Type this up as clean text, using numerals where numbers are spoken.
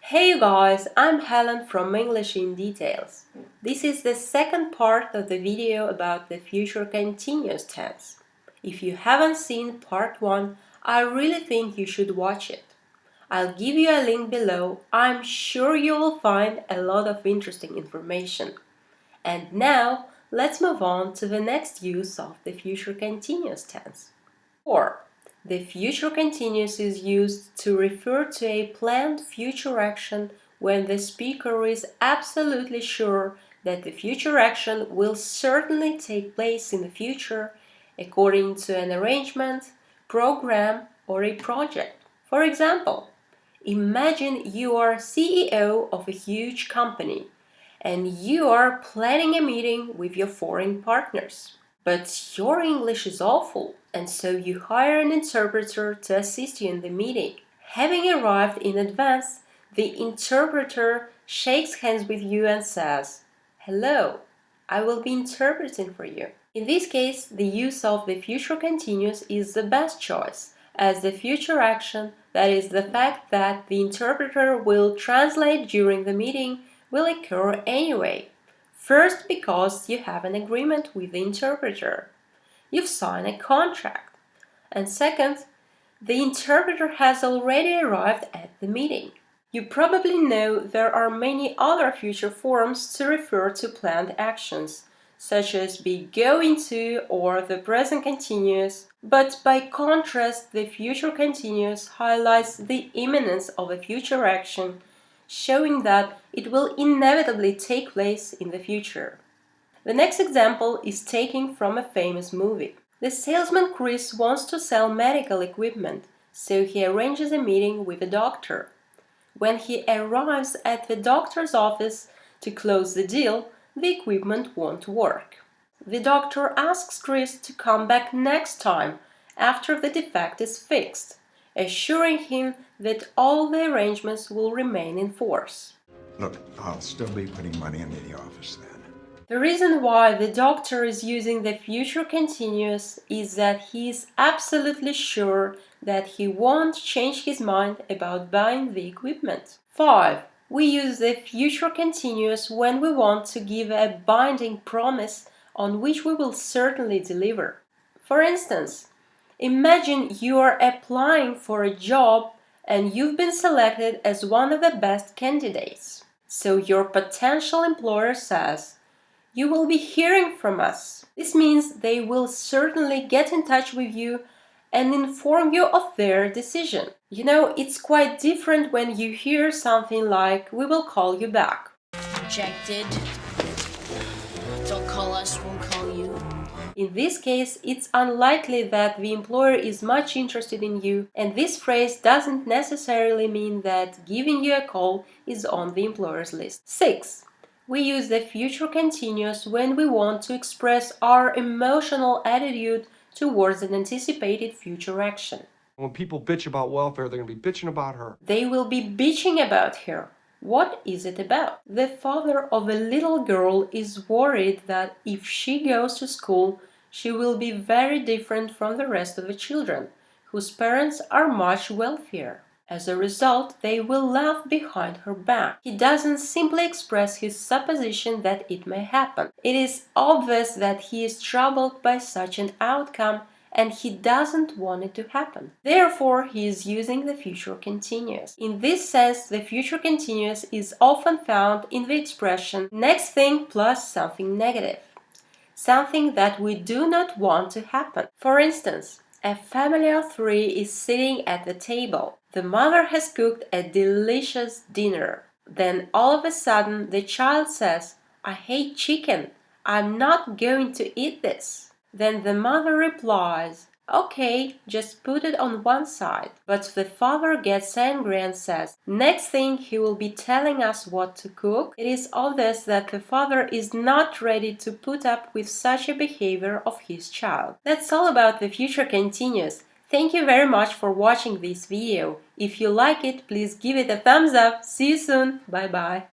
Hey you guys, I'm Helen from English in Details. This is the second part of the video about the future continuous tense. If you haven't seen part 1, I really think you should watch it. I'll give you a link below. I'm sure you will find a lot of interesting information. And now, let's move on to the next use of the future continuous tense. 4. The future continuous is used to refer to a planned future action when the speaker is absolutely sure that the future action will certainly take place in the future according to an arrangement, program, or a project. For example, imagine you are CEO of a huge company and you are planning a meeting with your foreign partners. But your English is awful, and so you hire an interpreter to assist you in the meeting. Having arrived in advance, the interpreter shakes hands with you and says, "Hello, I will be interpreting for you." In this case, the use of the future continuous is the best choice, as the future action, that is the fact that the interpreter will translate during the meeting, will occur anyway. First, because you have an agreement with the interpreter. You've signed a contract. And second, the interpreter has already arrived at the meeting. You probably know there are many other future forms to refer to planned actions, such as be going to or the present continuous, but by contrast, the future continuous highlights the imminence of a future action, showing that it will inevitably take place in the future. The next example is taken from a famous movie. The salesman Chris wants to sell medical equipment, so he arranges a meeting with a doctor. When he arrives at the doctor's office to close the deal, the equipment won't work. The doctor asks Chris to come back next time after the defect is fixed, assuring him that all the arrangements will remain in force. Look, I'll still be putting money into the office then. The reason why the doctor is using the future continuous is that he is absolutely sure that he won't change his mind about buying the equipment. 5. We use the future continuous when we want to give a binding promise on which we will certainly deliver. For instance, imagine you are applying for a job and you've been selected as one of the best candidates. So your potential employer says, "You will be hearing from us." This means they will certainly get in touch with you and inform you of their decision. You know, it's quite different when you hear something like, "We will call you back." Rejected. Don't call us, we'll call you. In this case, it's unlikely that the employer is much interested in you, and this phrase doesn't necessarily mean that giving you a call is on the employer's list. 6. We use the future continuous when we want to express our emotional attitude towards an anticipated future action. When people bitch about welfare, they're going to be bitching about her. They will be bitching about her. What is it about? The father of a little girl is worried that if she goes to school, she will be very different from the rest of the children, whose parents are much wealthier. As a result, they will laugh behind her back. He doesn't simply express his supposition that it may happen. It is obvious that he is troubled by such an outcome and he doesn't want it to happen. Therefore, he is using the future continuous. In this sense, the future continuous is often found in the expression next thing plus something negative, something that we do not want to happen. For instance, a family of 3 is sitting at the table. The mother has cooked a delicious dinner. Then all of a sudden the child says, "I hate chicken. I'm not going to eat this." Then the mother replies, "Okay, just put it on one side." But the father gets angry and says, "Next thing he will be telling us what to cook." It is obvious that the father is not ready to put up with such a behavior of his child. That's all about the future continuous. Thank you very much for watching this video. If you like it, please give it a thumbs up. See you soon. Bye bye.